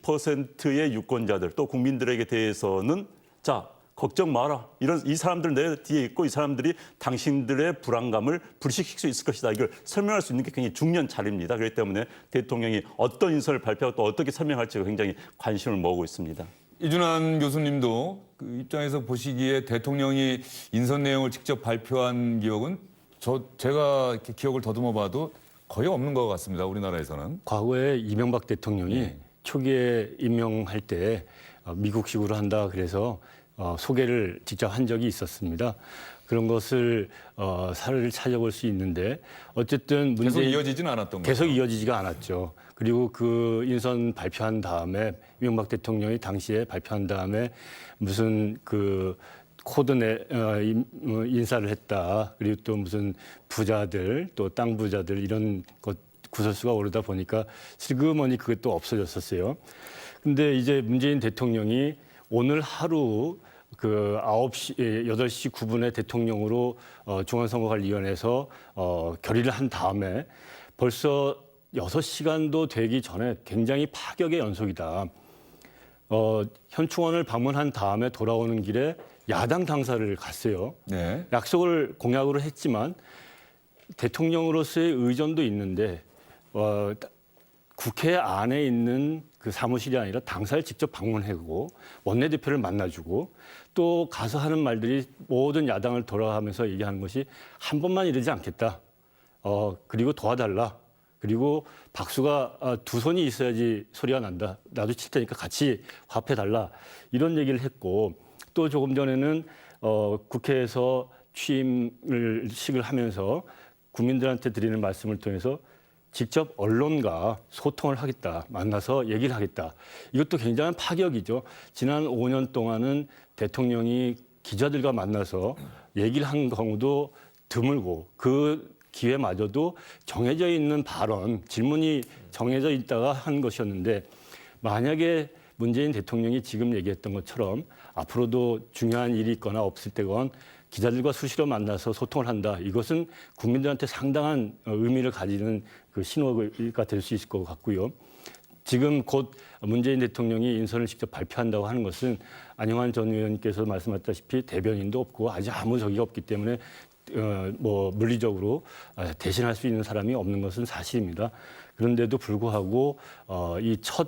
20%의 유권자들 또 국민들에게 대해서는 자, 걱정 마라. 이 사람들 내 뒤에 있고 이 사람들이 당신들의 불안감을 불식시킬 수 있을 것이다. 이걸 설명할 수 있는 게 굉장히 중요한 자리입니다. 그렇기 때문에 대통령이 어떤 인선을 발표하고 또 어떻게 설명할지가 굉장히 관심을 모으고 있습니다. 이준환 교수님도 그 입장에서 보시기에 대통령이 인선 내용을 직접 발표한 기억은 제가 이렇게 기억을 더듬어 봐도 거의 없는 것 같습니다. 우리나라에서는. 과거에 이명박 대통령이 초기에 임명할 때 미국식으로 한다 그래서 소개를 직접 한 적이 있었습니다. 그런 것을 사례를 찾아볼 수 있는데 어쨌든 계속 이어지지는 않았던 거죠. 계속 이어지지가 않았죠. 그리고 그 인선 발표한 다음에 이명박 대통령이 당시에 발표한 다음에 무슨 그 코드 인사를 했다. 그리고 또 무슨 부자들 또 땅 부자들 이런 것 구설수가 오르다 보니까 슬그머니 그것도 없어졌었어요. 근데 이제 문재인 대통령이 오늘 하루 그 8시 9분에 대통령으로 중앙선거관리위원회에서 결의를 한 다음에 벌써 6시간도 되기 전에 굉장히 파격의 연속이다. 현충원을 방문한 다음에 돌아오는 길에 야당 당사를 갔어요. 네. 약속을 공약으로 했지만 대통령으로서의 의전도 있는데 국회 안에 있는 그 사무실이 아니라 당사를 직접 방문하고 원내대표를 만나주고 또 가서 하는 말들이 모든 야당을 돌아가면서 얘기하는 것이 한 번만 이러지 않겠다. 그리고 도와달라. 그리고 박수가 두 손이 있어야지 소리가 난다. 나도 칠 테니까 같이 화합해달라. 이런 얘기를 했고 또 조금 전에는 국회에서 취임식을 하면서 국민들한테 드리는 말씀을 통해서 직접 언론과 소통을 하겠다. 만나서 얘기를 하겠다. 이것도 굉장한 파격이죠. 지난 5년 동안은 대통령이 기자들과 만나서 얘기를 한 경우도 드물고 그 기회마저도 정해져 있는 발언, 질문이 정해져 있다가 한 것이었는데 만약에 문재인 대통령이 지금 얘기했던 것처럼 앞으로도 중요한 일이 있거나 없을 때건 기자들과 수시로 만나서 소통을 한다. 이것은 국민들한테 상당한 의미를 가지는 그 신호가 될 수 있을 것 같고요. 지금 곧 문재인 대통령이 인선을 직접 발표한다고 하는 것은 안영환 전 의원님께서 말씀하셨다시피 대변인도 없고 아직 아무 적이 없기 때문에 물리적으로 대신할 수 있는 사람이 없는 것은 사실입니다. 그런데도 불구하고 이 첫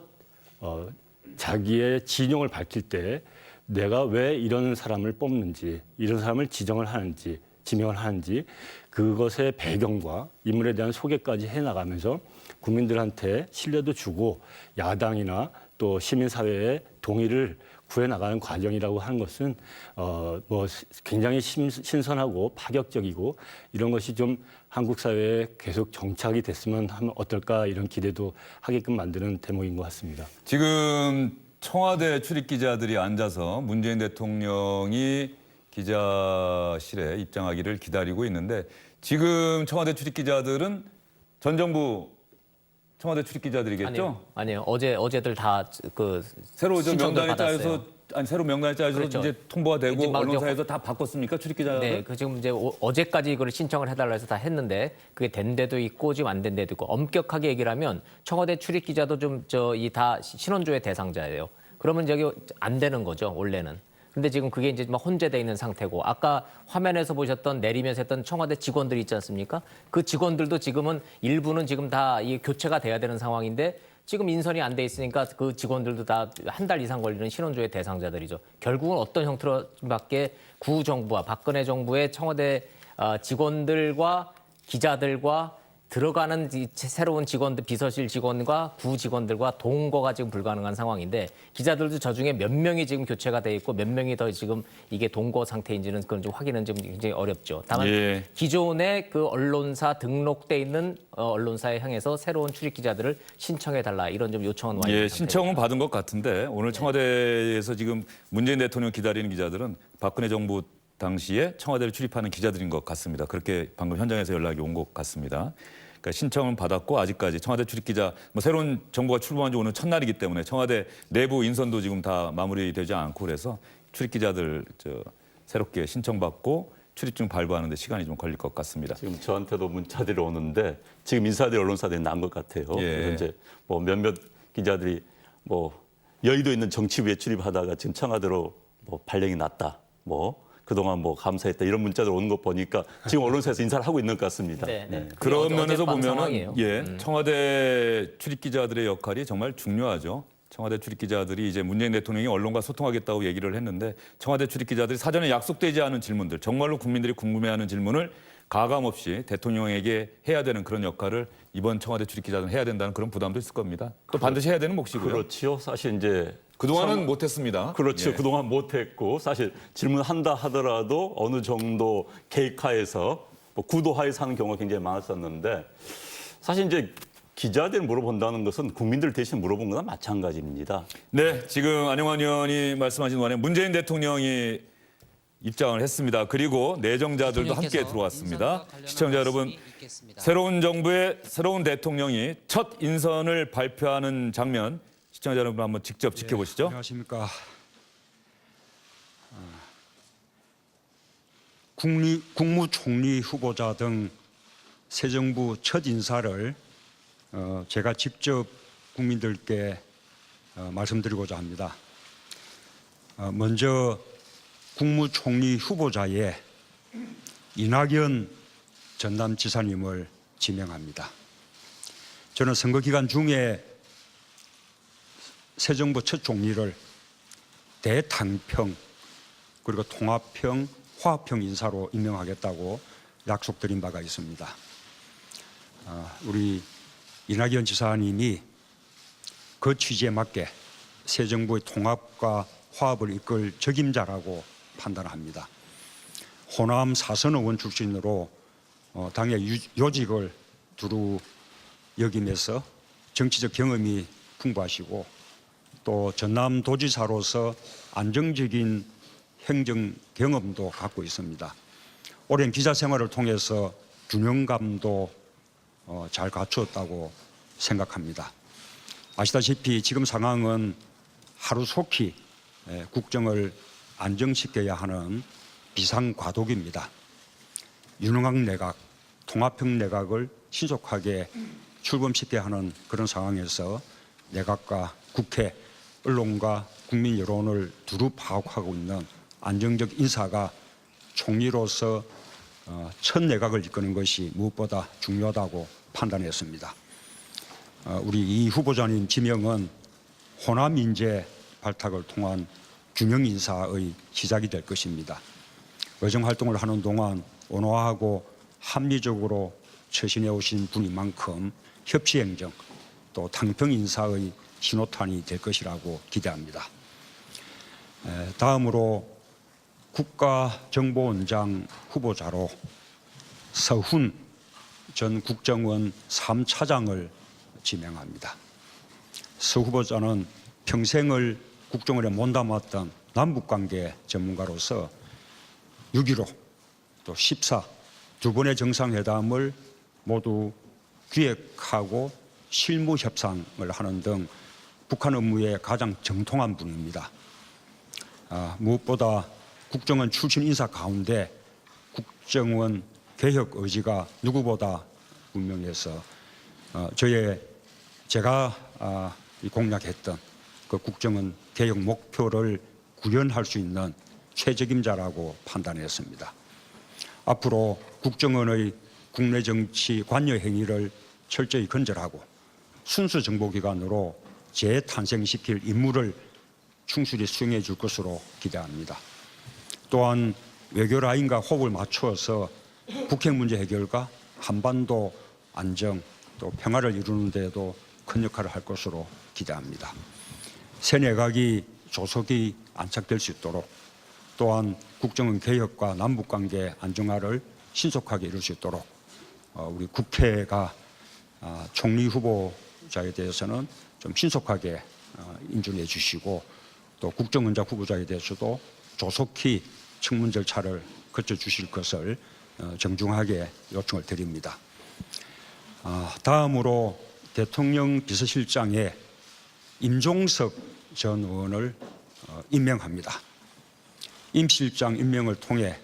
자기의 진영을 밝힐 때 내가 왜 이런 사람을 뽑는지, 이런 사람을 지명을 하는지 그것의 배경과 인물에 대한 소개까지 해나가면서 국민들한테 신뢰도 주고 야당이나 또 시민사회의 동의를 구해나가는 과정이라고 하는 것은 굉장히 신선하고 파격적이고 이런 것이 좀 한국 사회에 계속 정착이 됐으면 하면 어떨까 이런 기대도 하게끔 만드는 대목인 것 같습니다. 지금 청와대 출입 기자들이 앉아서 문재인 대통령이 기자실에 입장하기를 기다리고 있는데 지금 청와대 출입 기자들은 전 정부 청와대 출입 기자들이겠죠? 아니요. 어제들 다 그 새로 신청들 명단에 짜여서 새로 명단에 짜여서 그렇죠. 이제 통보가 되고 이제 막 언론사에서 다 바꿨습니까? 출입 기자들? 네, 그 지금 이제 어제까지 이걸 신청을 해달라 해서 다 했는데 그게 된 데도 있고 지금 안 된 데도 있고 엄격하게 얘기를 하면 청와대 출입 기자도 좀 다 신원조회 대상자예요. 그러면 저기 안 되는 거죠 원래는. 근데 지금 그게 이제 막 혼재돼 있는 상태고 아까 화면에서 보셨던 내리면서 했던 청와대 직원들이 있지 않습니까? 그 직원들도 지금은 일부는 지금 다 이 교체가 돼야 되는 상황인데 지금 인선이 안 돼 있으니까 그 직원들도 다 한 달 이상 걸리는 신원조회 대상자들이죠. 결국은 어떤 형태로밖에 구정부와 박근혜 정부의 청와대 직원들과 기자들과 들어가는 새로운 직원들, 비서실 직원과 구 직원들과 동거가 지금 불가능한 상황인데 기자들도 저중에 몇 명이 지금 교체가 돼 있고 몇 명이 더 지금 이게 동거 상태인지는 그건 좀 확인은 좀 굉장히 어렵죠. 다만 기존의 그 언론사 등록돼 있는 언론사에 향해서 새로운 출입 기자들을 신청해 달라 이런 좀 요청은 많이 예, 신청은 받은 것 같은데 오늘 청와대에서 지금 문재인 대통령 기다리는 기자들은 박근혜 정부 당시에 청와대를 출입하는 기자들인 것 같습니다. 그렇게 방금 현장에서 연락이 온 것 같습니다. 그러니까 신청은 받았고 아직까지 청와대 출입기자 새로운 정부가 출범한 지 오늘 첫날이기 때문에 청와대 내부 인선도 지금 다 마무리되지 않고 그래서 출입기자들 새롭게 신청받고 출입증 발부하는 데 시간이 좀 걸릴 것 같습니다. 지금 저한테도 문자들이 오는데 지금 인사들 언론사들이 난 것 같아요. 그래서 이제 몇몇 기자들이 뭐 여의도에 있는 정치부에 출입하다가 지금 청와대로 뭐 발령이 났다. 뭐 그동안 뭐 감사했다 이런 문자들 오는 거 보니까 지금 언론사에서 인사를 하고 있는 것 같습니다. 네, 네. 그런 면에서 어젯밤 보면은 상황이에요. 청와대 출입 기자들의 역할이 정말 중요하죠. 청와대 출입 기자들이 이제 문재인 대통령이 언론과 소통하겠다고 얘기를 했는데 청와대 출입 기자들이 사전에 약속되지 않은 질문들, 정말로 국민들이 궁금해하는 질문을 가감 없이 대통령에게 해야 되는 그런 역할을 이번 청와대 출입 기자들은 해야 된다는 그런 부담도 있을 겁니다. 또 반드시 해야 되는 몫이고요. 그렇지요. 사실 이제 그동안은 못했습니다. 그렇죠. 예. 그동안 못했고 사실 질문한다 하더라도 어느 정도 계획하에서 뭐 구도하에서 하는 경우가 굉장히 많았었는데 사실 이제 기자들 물어본다는 것은 국민들 대신 물어본 거나 마찬가지입니다. 네, 지금 안영환 의원이 말씀하신 동안에 문재인 대통령이 입장을 했습니다. 그리고 내정자들도 함께 들어왔습니다. 시청자 여러분, 새로운 정부의 새로운 대통령이 첫 인선을 발표하는 장면 시청자 여러분 한번 직접 지켜보시죠. 안녕하십니까. 국무총리 후보자 등 새 정부 첫 인사를 제가 직접 국민들께 말씀드리고자 합니다. 먼저 국무총리 후보자에 이낙연 전남지사님을 지명합니다. 저는 선거 기간 중에 새 정부 첫 총리를 대당평 그리고 통합평, 화합평 인사로 임명하겠다고 약속드린 바가 있습니다. 우리 이낙연 지사님이 그 취지에 맞게 새 정부의 통합과 화합을 이끌 적임자라고 판단합니다. 호남 4선 의원 출신으로 당의 요직을 두루 여기면서 정치적 경험이 풍부하시고 또 전남도지사로서 안정적인 행정 경험도 갖고 있습니다. 오랜 기자 생활을 통해서 균형감도 잘 갖추었다고 생각합니다. 아시다시피 지금 상황은 하루속히 국정을 안정시켜야 하는 비상과도기입니다. 윤핵관 내각, 통합형 내각을 신속하게 출범시켜야 하는 그런 상황에서 내각과 국회, 언론과 국민 여론을 두루 파악하고 있는 안정적 인사가 총리로서 첫 내각을 이끄는 것이 무엇보다 중요하다고 판단했습니다. 우리 이 후보자님 지명은 호남 인재 발탁을 통한 균형 인사의 시작이 될 것입니다. 의정 활동을 하는 동안 온화하고 합리적으로 처신해 오신 분인 만큼 협치 행정 또 당평 인사의 신호탄이 될 것이라고 기대합니다. 다음으로 국가정보원장 후보자로 서훈 전 국정원 3차장을 지명합니다. 서 후보자는 평생을 국정원에 몸담았던 남북관계 전문가로서 6.15 또 14 두 번의 정상회담을 모두 기획하고 실무 협상을 하는 등 북한 업무에 가장 정통한 분입니다. 무엇보다 국정원 출신 인사 가운데 국정원 개혁 의지가 누구보다 분명해서 제가 공약했던 그 국정원 개혁 목표를 구현할 수 있는 최적임자라고 판단했습니다. 앞으로 국정원의 국내 정치 관여 행위를 철저히 건절하고 순수 정보기관으로 재탄생시킬 임무를 충실히 수행해 줄 것으로 기대합니다. 또한 외교 라인과 호흡을 맞추어서 북핵 문제 해결과 한반도 안정 또 평화를 이루는 데에도 큰 역할을 할 것으로 기대합니다. 새 내각이 조속히 안착될 수 있도록 또한 국정원 개혁과 남북관계 안정화를 신속하게 이룰 수 있도록 우리 국회가 총리 후보자에 대해서는 좀 신속하게 인준해 주시고 또 국정원장 후보자에 대해서도 조속히 청문 절차를 거쳐 주실 것을 정중하게 요청을 드립니다. 다음으로 대통령 비서실장에 임종석 전 의원을 임명합니다. 임 실장 임명을 통해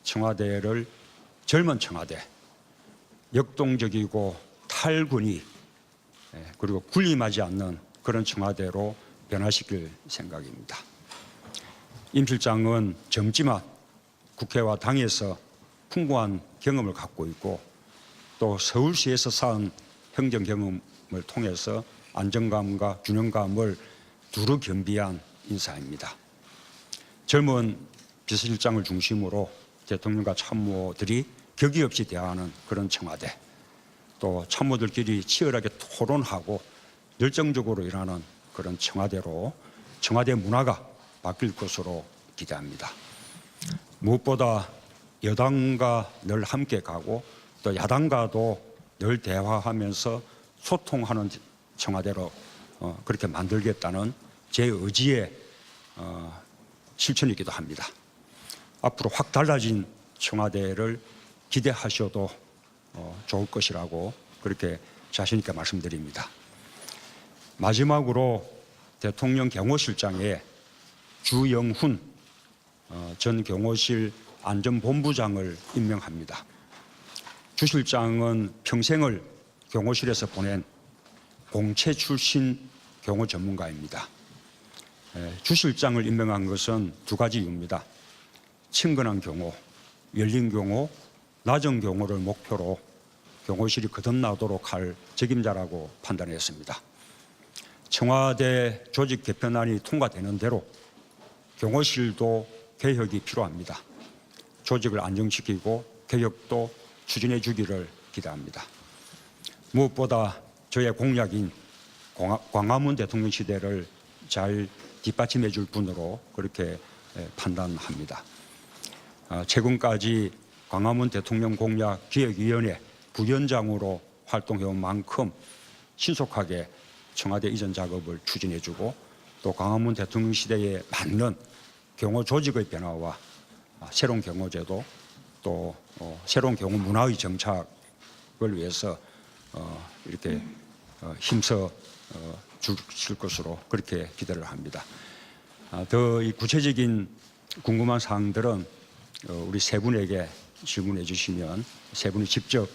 청와대를 젊은 청와대, 역동적이고 탈군이 그리고 군림하지 않는 그런 청와대로 변화시킬 생각입니다. 임 실장은 젊지만 국회와 당에서 풍부한 경험을 갖고 있고 또 서울시에서 쌓은 행정 경험을 통해서 안정감과 균형감을 두루 겸비한 인사입니다. 젊은 비서실장을 중심으로 대통령과 참모들이 격의 없이 대화하는 그런 청와대, 또 참모들끼리 치열하게 토론하고 열정적으로 일하는 그런 청와대로 청와대 문화가 바뀔 것으로 기대합니다. 무엇보다 여당과 늘 함께 가고 또 야당과도 늘 대화하면서 소통하는 청와대로 그렇게 만들겠다는 제 의지의 실천이기도 합니다. 앞으로 확 달라진 청와대를 기대하셔도 좋을 것이라고 그렇게 자신 있게 말씀드립니다. 마지막으로 대통령 경호실장에 주영훈 전 경호실 안전본부장을 임명합니다. 주 실장은 평생을 경호실에서 보낸 공채 출신 경호 전문가입니다. 주 실장을 임명한 것은 두 가지 이유입니다. 친근한 경호, 열린 경호, 낮은 경호를 목표로 경호실이 거듭나도록 할 책임자라고 판단했습니다. 청와대 조직 개편안이 통과되는 대로 경호실도 개혁이 필요합니다. 조직을 안정시키고 개혁도 추진해 주기를 기대합니다. 무엇보다 저의 공약인 광화문 대통령 시대를 잘 뒷받침해 줄 분으로 그렇게 판단합니다. 최근까지 광화문 대통령 공약 기획위원회 부위원장으로 활동해온 만큼 신속하게 청와대 이전 작업을 추진해 주고 또 광화문 대통령 시대에 맞는 경호 조직의 변화와 새로운 경호제도 또 새로운 경호 문화의 정착을 위해서 이렇게 힘써 주실 것으로 그렇게 기대를 합니다. 더 이 구체적인 궁금한 사항들은 우리 세 분에게 질문해 주시면 세 분이 직접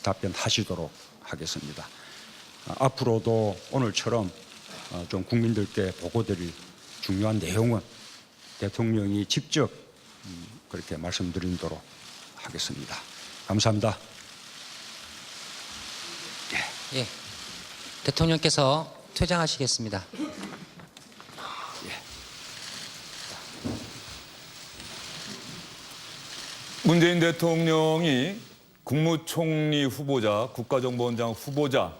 답변하시도록 하겠습니다. 앞으로도 오늘처럼 좀 국민들께 보고드릴 중요한 내용은 대통령이 직접 그렇게 말씀드리도록 하겠습니다. 감사합니다. 예, 대통령께서 퇴장하시겠습니다. 문재인 대통령이 국무총리 후보자, 국가정보원장 후보자,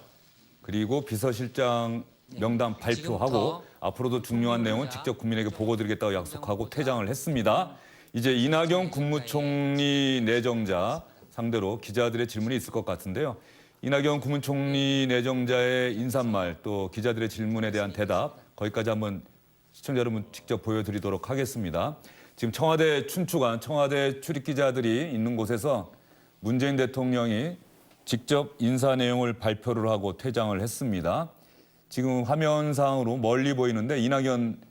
그리고 비서실장 명단 발표하고 지금부터 앞으로도 중요한 내용은 직접 국민에게 보고드리겠다고 약속하고 퇴장을 했습니다. 이제 이낙연 국무총리 내정자 상대로 기자들의 질문이 있을 것 같은데요. 이낙연 국무총리 내정자의 인사말 또 기자들의 질문에 대한 대답 거기까지 한번 시청자 여러분 직접 보여드리도록 하겠습니다. 지금 청와대 춘추관, 청와대 출입기자들이 있는 곳에서 문재인 대통령이 직접 인사 내용을 발표를 하고 퇴장을 했습니다. 지금 화면상으로 멀리 보이는데 이낙연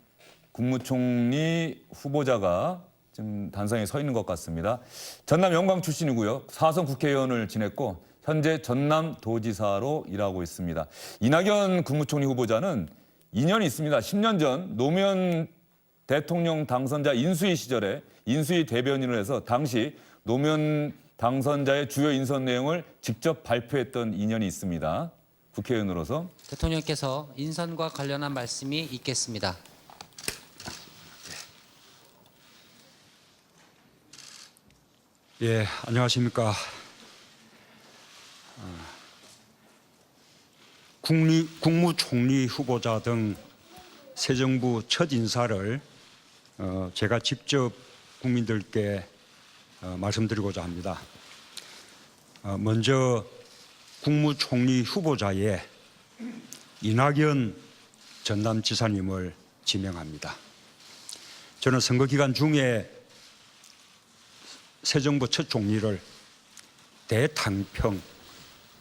국무총리 후보자가 지금 단상에 서 있는 것 같습니다. 전남 영광 출신이고요. 4선 국회의원을 지냈고 현재 전남도지사로 일하고 있습니다. 이낙연 국무총리 후보자는 인연이 있습니다. 10년 전 노무현 대통령 당선자 인수위 시절에 인수위 대변인을 해서 당시 노무현 당선자의 주요 인선 내용을 직접 발표했던 인연이 있습니다. 국회의원으로서. 대통령께서 인선과 관련한 말씀이 있겠습니다. 예, 안녕하십니까. 국무총리 후보자 등 새 정부 첫 인사를 제가 직접 국민들께 말씀드리고자 합니다. 먼저 국무총리 후보자에 이낙연 전남지사님을 지명합니다. 저는 선거 기간 중에 새 정부 첫 총리를 대탕평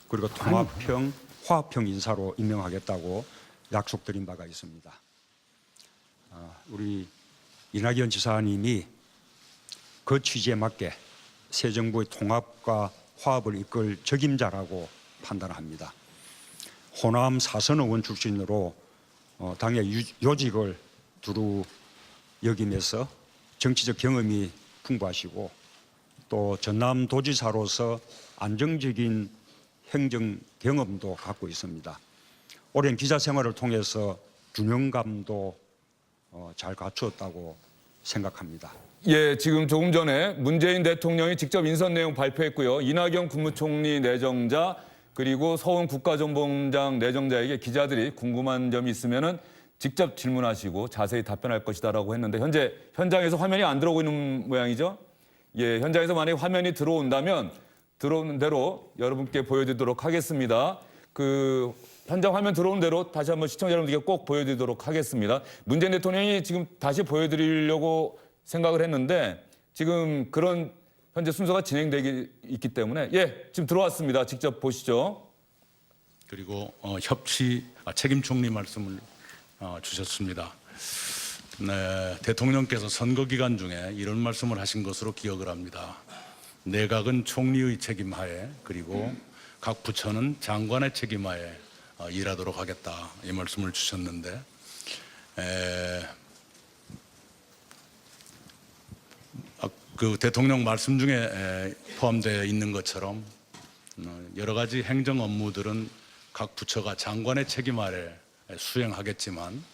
그리고 통합형, 화합형 인사로 임명하겠다고 약속드린 바가 있습니다. 우리 이낙연 지사님이 그 취지에 맞게 새 정부의 통합과 화합을 이끌 적임자라고 판단합니다. 호남 4선 의원 출신으로 당의 요직을 두루 여기면서 정치적 경험이 풍부하시고 또 전남도지사로서 안정적인 행정 경험도 갖고 있습니다. 오랜 기자 생활을 통해서 균형감도 잘 갖추었다고 생각합니다. 예, 지금 조금 전에 문재인 대통령이 직접 인선 내용 발표했고요. 이낙연 국무총리 내정자 그리고 서훈 국가정보원장 내정자에게 기자들이 궁금한 점이 있으면은 직접 질문하시고 자세히 답변할 것이다라고 했는데 현재 현장에서 화면이 안 들어오고 있는 모양이죠. 예, 현장에서 만약에 화면이 들어온다면 들어오는 대로 여러분께 보여드리도록 하겠습니다. 그 현장 화면 들어오는 대로 다시 한번 시청자 여러분들께 꼭 보여드리도록 하겠습니다. 문재인 대통령이 지금 다시 보여드리려고 생각을 했는데 지금 그런 현재 순서가 진행되기 있기 때문에 예, 지금 들어왔습니다. 직접 보시죠. 그리고 책임 총리 말씀을 주셨습니다. 네, 대통령께서 선거 기간 중에 이런 말씀을 하신 것으로 기억을 합니다. 내각은 총리의 책임하에 그리고 각 부처는 장관의 책임하에 일하도록 하겠다 이 말씀을 주셨는데 그 대통령 말씀 중에 포함되어 있는 것처럼 여러 가지 행정 업무들은 각 부처가 장관의 책임 아래 수행하겠지만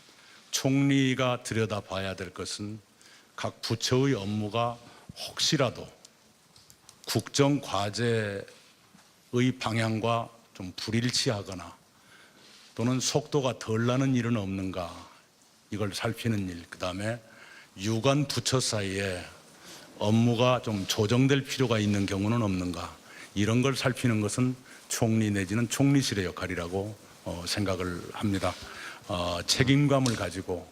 총리가 들여다봐야 될 것은 각 부처의 업무가 혹시라도 국정 과제의 방향과 좀 불일치하거나 또는 속도가 덜 나는 일은 없는가 이걸 살피는 일, 그다음에 유관 부처 사이에 업무가 좀 조정될 필요가 있는 경우는 없는가 이런 걸 살피는 것은 총리 내지는 총리실의 역할이라고 생각을 합니다. 책임감을 가지고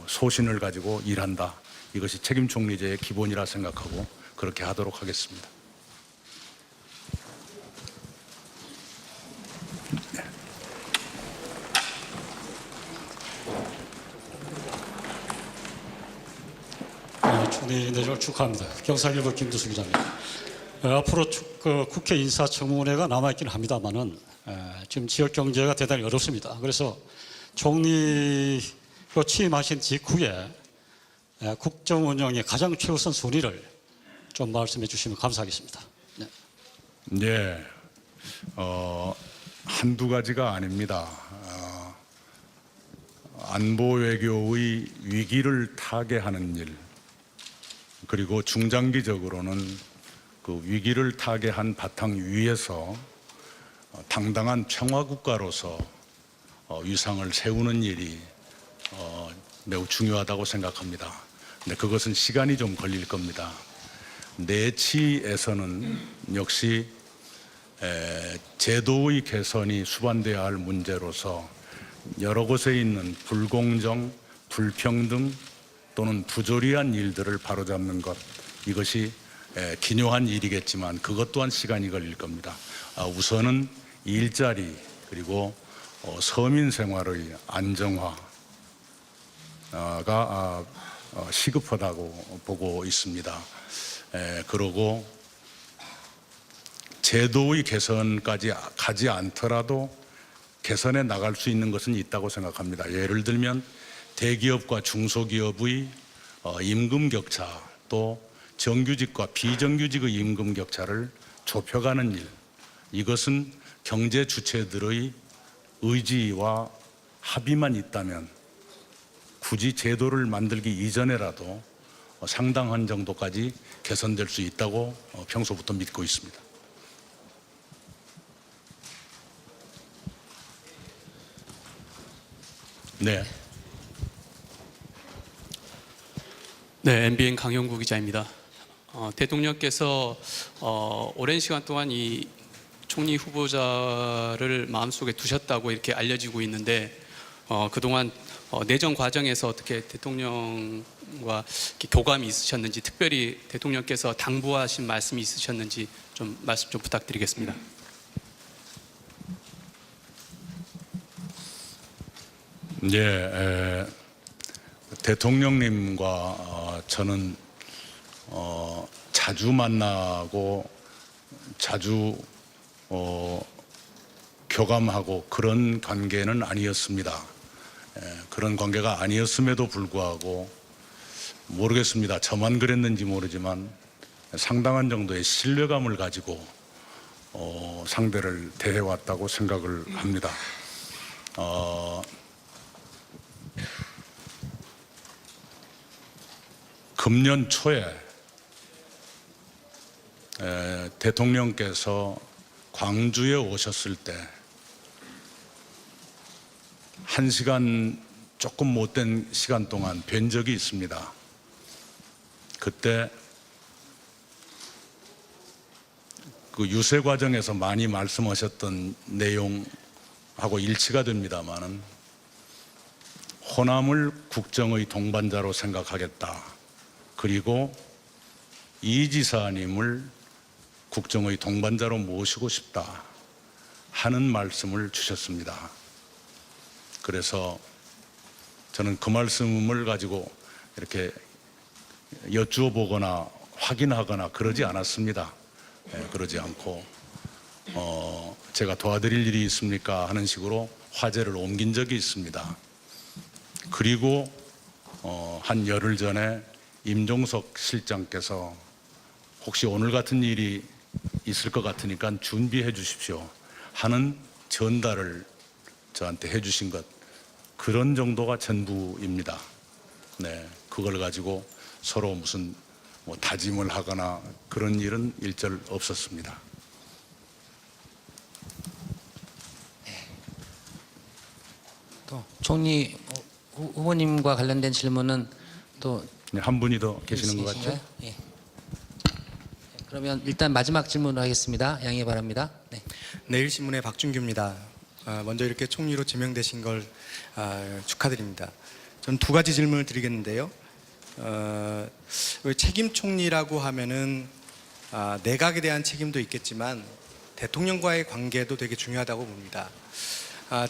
소신을 가지고 일한다. 이것이 책임 총리제의 기본이라 생각하고 그렇게 하도록 하겠습니다. 총리 내정을 축하합니다. 경상일보 김두수 기자입니다. 앞으로 국회 인사청문회가 남아있긴 합니다만은 지금 지역 경제가 대단히 어렵습니다. 그래서 총리로 취임하신 직후에 국정 운영의 가장 최우선 순위를 좀 말씀해 주시면 감사하겠습니다. 네. 네, 한두 가지가 아닙니다. 안보 외교의 위기를 타개하는 일, 그리고 중장기적으로는 그 위기를 타개한 바탕 위에서 당당한 평화국가로서 위상을 세우는 일이 매우 중요하다고 생각합니다. 근데 그것은 시간이 좀 걸릴 겁니다. 내치에서는 역시 제도의 개선이 수반되어야 할 문제로서 여러 곳에 있는 불공정, 불평등 또는 부조리한 일들을 바로잡는 것, 이것이 기묘한 일이겠지만 그것 또한 시간이 걸릴 겁니다. 우선은 일자리 그리고 서민 생활의 안정화가 시급하다고 보고 있습니다. 그러고 제도의 개선까지 가지 않더라도 개선해 나갈 수 있는 것은 있다고 생각합니다. 예를 들면 대기업과 중소기업의 임금 격차, 또 정규직과 비정규직의 임금 격차를 좁혀가는 일, 이것은 경제 주체들의 의지와 합의만 있다면 굳이 제도를 만들기 이전에라도 상당한 정도까지 개선될 수 있다고 평소부터 믿고 있습니다. 네. 네, MBN 강영구 기자입니다. 대통령께서 오랜 시간 동안 이 총리 후보자를 마음속에 두셨다고 이렇게 알려지고 있는데 그동안 내정 과정에서 어떻게 대통령과 이렇게 교감이 있으셨는지, 특별히 대통령께서 당부하신 말씀이 있으셨는지 좀 말씀 좀 부탁드리겠습니다. 네, 대통령님과 저는 자주 만나고 자주 교감하고 그런 관계는 아니었습니다. 그런 관계가 아니었음에도 불구하고 모르겠습니다. 저만 그랬는지 모르지만 상당한 정도의 신뢰감을 가지고 상대를 대해왔다고 생각을 합니다. 금년 초에 대통령께서 광주에 오셨을 때 1시간 조금 못된 시간 동안 뵌 적이 있습니다. 그때 그 유세 과정에서 많이 말씀하셨던 내용하고 일치가 됩니다마는 호남을 국정의 동반자로 생각하겠다. 그리고 이 지사님을 국정의 동반자로 모시고 싶다 하는 말씀을 주셨습니다. 그래서 저는 그 말씀을 가지고 이렇게 여쭈어 보거나 확인하거나 그러지 않았습니다. 그러지 않고 제가 도와드릴 일이 있습니까 하는 식으로 화제를 옮긴 적이 있습니다. 그리고 한 열흘 전에 임종석 실장께서 혹시 오늘 같은 일이 있을 것 같으니까 준비해 주십시오 하는 전달을 저한테 해 주신 것, 그런 정도가 전부입니다. 네, 그걸 가지고 서로 무슨 다짐을 하거나 그런 일은 일절 없었습니다. 또 총리 후보님과 관련된 질문은 또 한 분이 더 계시는 것 같죠? 있으신가요? 예. 그러면 일단 마지막 질문을 하겠습니다. 양해 바랍니다. 네. 내일신문의 박준규입니다. 먼저 이렇게 총리로 지명되신 걸 축하드립니다. 저는 두 가지 질문을 드리겠는데요. 책임 총리라고 하면은 내각에 대한 책임도 있겠지만 대통령과의 관계도 되게 중요하다고 봅니다.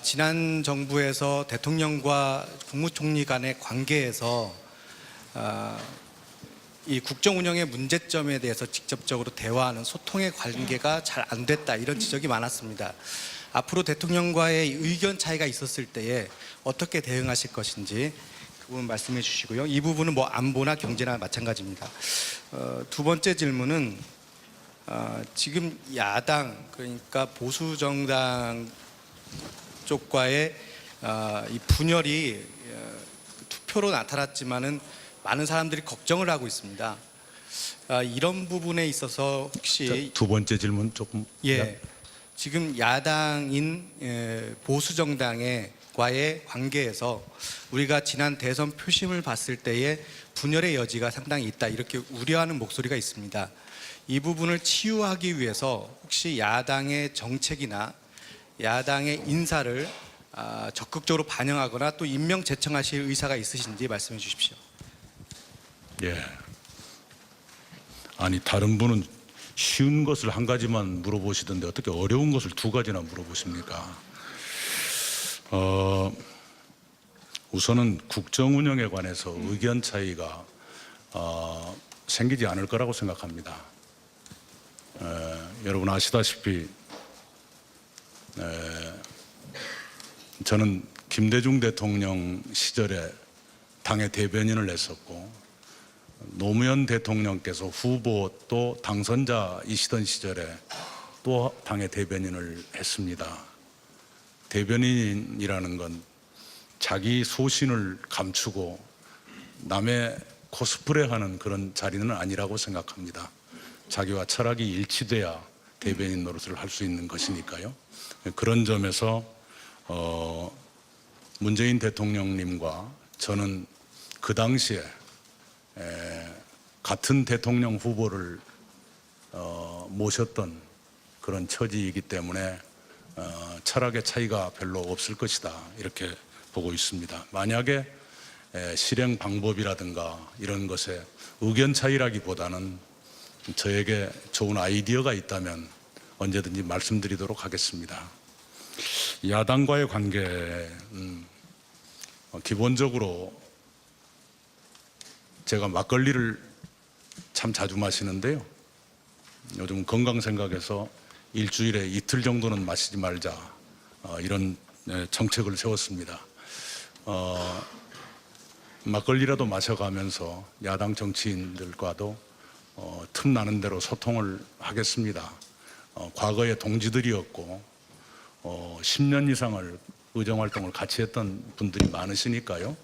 지난 정부에서 대통령과 국무총리 간의 관계에서 이 국정 운영의 문제점에 대해서 직접적으로 대화하는 소통의 관계가 잘 안 됐다, 이런 지적이 많았습니다. 앞으로 대통령과의 의견 차이가 있었을 때에 어떻게 대응하실 것인지 그 부분 말씀해 주시고요. 이 부분은 뭐 안보나 경제나 마찬가지입니다. 두 번째 질문은 지금 야당, 그러니까 보수 정당 쪽과의 이 분열이 투표로 나타났지만은 많은 사람들이 걱정을 하고 있습니다. 이런 부분에 있어서 혹시 두 번째 질문 조금. 예, 지금 야당인 보수 정당과의 관계에서 우리가 지난 대선 표심을 봤을 때에 분열의 여지가 상당히 있다, 이렇게 우려하는 목소리가 있습니다. 이 부분을 치유하기 위해서 혹시 야당의 정책이나 야당의 인사를 적극적으로 반영하거나 또 임명 제청하실 의사가 있으신지 말씀해 주십시오. 예. 아니, 다른 분은 쉬운 것을 한 가지만 물어보시던데 어떻게 어려운 것을 두 가지나 물어보십니까? 우선은 국정 운영에 관해서 의견 차이가 생기지 않을 거라고 생각합니다. 여러분 아시다시피 저는 김대중 대통령 시절에 당의 대변인을 했었고, 노무현 대통령께서 후보 또 당선자이시던 시절에 또 당의 대변인을 했습니다. 대변인이라는 건 자기 소신을 감추고 남의 코스프레하는 그런 자리는 아니라고 생각합니다. 자기와 철학이 일치돼야 대변인 노릇을 할 수 있는 것이니까요. 그런 점에서 문재인 대통령님과 저는 그 당시에 같은 대통령 후보를 모셨던 그런 처지이기 때문에 철학의 차이가 별로 없을 것이다, 이렇게 보고 있습니다. 만약에 실행 방법이라든가 이런 것에 의견 차이라기보다는 저에게 좋은 아이디어가 있다면 언제든지 말씀드리도록 하겠습니다. 야당과의 관계는 기본적으로 제가 막걸리를 참 자주 마시는데요. 요즘 건강 생각해서 일주일에 이틀 정도는 마시지 말자, 이런 정책을 세웠습니다. 막걸리라도 마셔가면서 야당 정치인들과도 틈나는 대로 소통을 하겠습니다. 과거에 동지들이었고 10년 이상을 의정활동을 같이 했던 분들이 많으시니까요.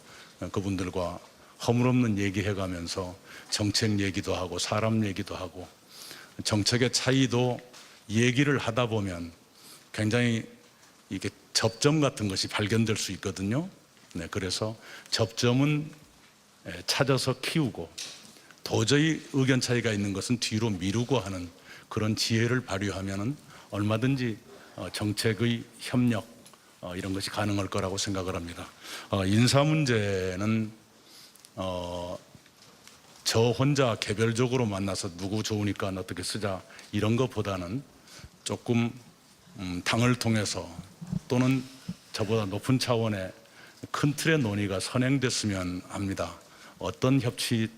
그분들과 허물없는 얘기해가면서 정책 얘기도 하고 사람 얘기도 하고 정책의 차이도 얘기를 하다 보면 굉장히 이게 접점 같은 것이 발견될 수 있거든요. 네, 그래서 접점은 찾아서 키우고 도저히 의견 차이가 있는 것은 뒤로 미루고 하는 그런 지혜를 발휘하면은 얼마든지 정책의 협력 이런 것이 가능할 거라고 생각을 합니다. 인사 문제는 저 혼자 개별적으로 만나서 누구 좋으니까 어떻게 쓰자 이런 것보다는 조금 당을 통해서 또는 저보다 높은 차원의 큰 틀의 논의가 선행됐으면 합니다. 어떤 협치의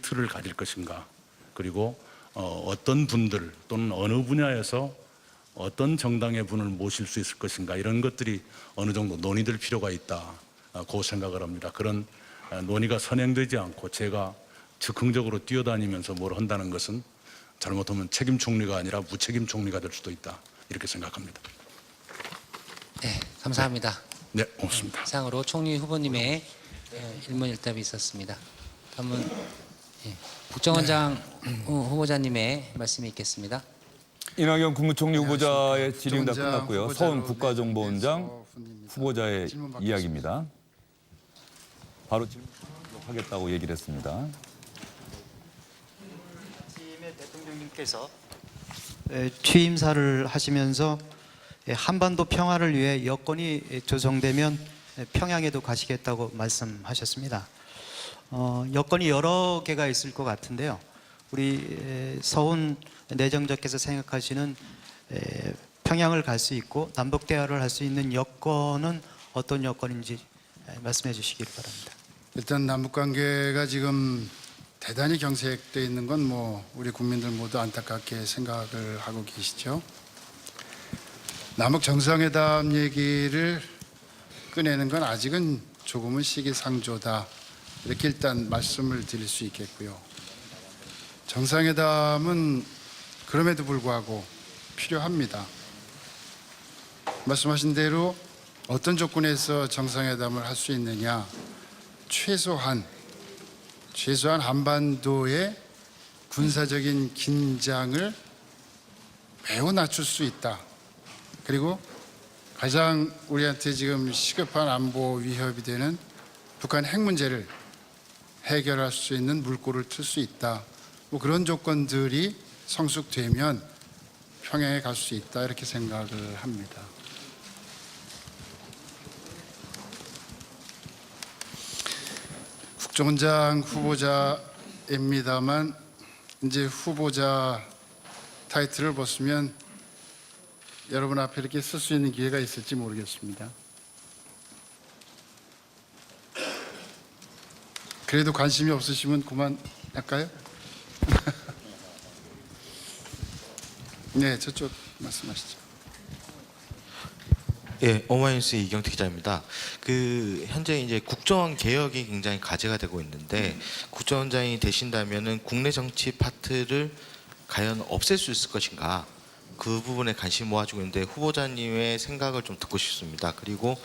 틀을 가질 것인가, 그리고 어떤 분들 또는 어느 분야에서 어떤 정당의 분을 모실 수 있을 것인가, 이런 것들이 어느 정도 논의될 필요가 있다고 생각을 합니다. 그런 논의가 선행되지 않고 제가 즉흥적으로 뛰어다니면서 뭘 한다는 것은 잘못하면 책임 총리가 아니라 무책임 총리가 될 수도 있다, 이렇게 생각합니다. 네, 감사합니다. 네, 고맙습니다. 이상으로 총리 후보님의 일문일답이 있었습니다. 다음은 국정원장 후보자님의 말씀이 있겠습니다. 이낙연 국무총리 후보자의 질의응답 끝났고요. 서훈 국가정보원장 후보자의 이야기입니다. 바로 질문하도록 하겠다고 얘기를 했습니다. 아침에 대통령님께서 취임사를 하시면서 한반도 평화를 위해 여건이 조성되면 평양에도 가시겠다고 말씀하셨습니다. 여건이 여러 개가 있을 것 같은데요. 우리 서훈 내정자께서 생각하시는 평양을 갈 수 있고 남북 대화를 할 수 있는 여건은 어떤 여건인지 말씀해 주시기를 바랍니다. 일단 남북 관계가 지금 대단히 경색되어 있는 건 뭐 우리 국민들 모두 안타깝게 생각을 하고 계시죠. 남북 정상회담 얘기를 꺼내는 건 아직은 조금은 시기상조다, 이렇게 일단 말씀을 드릴 수 있겠고요. 정상회담은 그럼에도 불구하고 필요합니다. 말씀하신 대로 어떤 조건에서 정상회담을 할 수 있느냐, 최소한 한반도의 군사적인 긴장을 매우 낮출 수 있다. 그리고 가장 우리한테 지금 시급한 안보 위협이 되는 북한 핵 문제를 해결할 수 있는 물꼬를 틀 수 있다. 뭐 그런 조건들이 성숙되면 평양에 갈 수 있다, 이렇게 생각을 합니다. 국정원장 후보자입니다만 이제 후보자 타이틀을 벗으면 여러분 앞에 이렇게 쓸 수 있는 기회가 있을지 모르겠습니다. 그래도 관심이 없으시면 그만할까요? 네, 저쪽 말씀하시죠. 예, 오마이뉴스 이경태 기자입니다. 현재 이제 국정원 개혁이 굉장히 과제가 되고 있는데 국정원장이 되신다면은 국내 정치 파트를 과연 없앨 수 있을 것인가? 그 부분에 관심 모아주고 있는데 후보자님의 생각을 좀 듣고 싶습니다. 그리고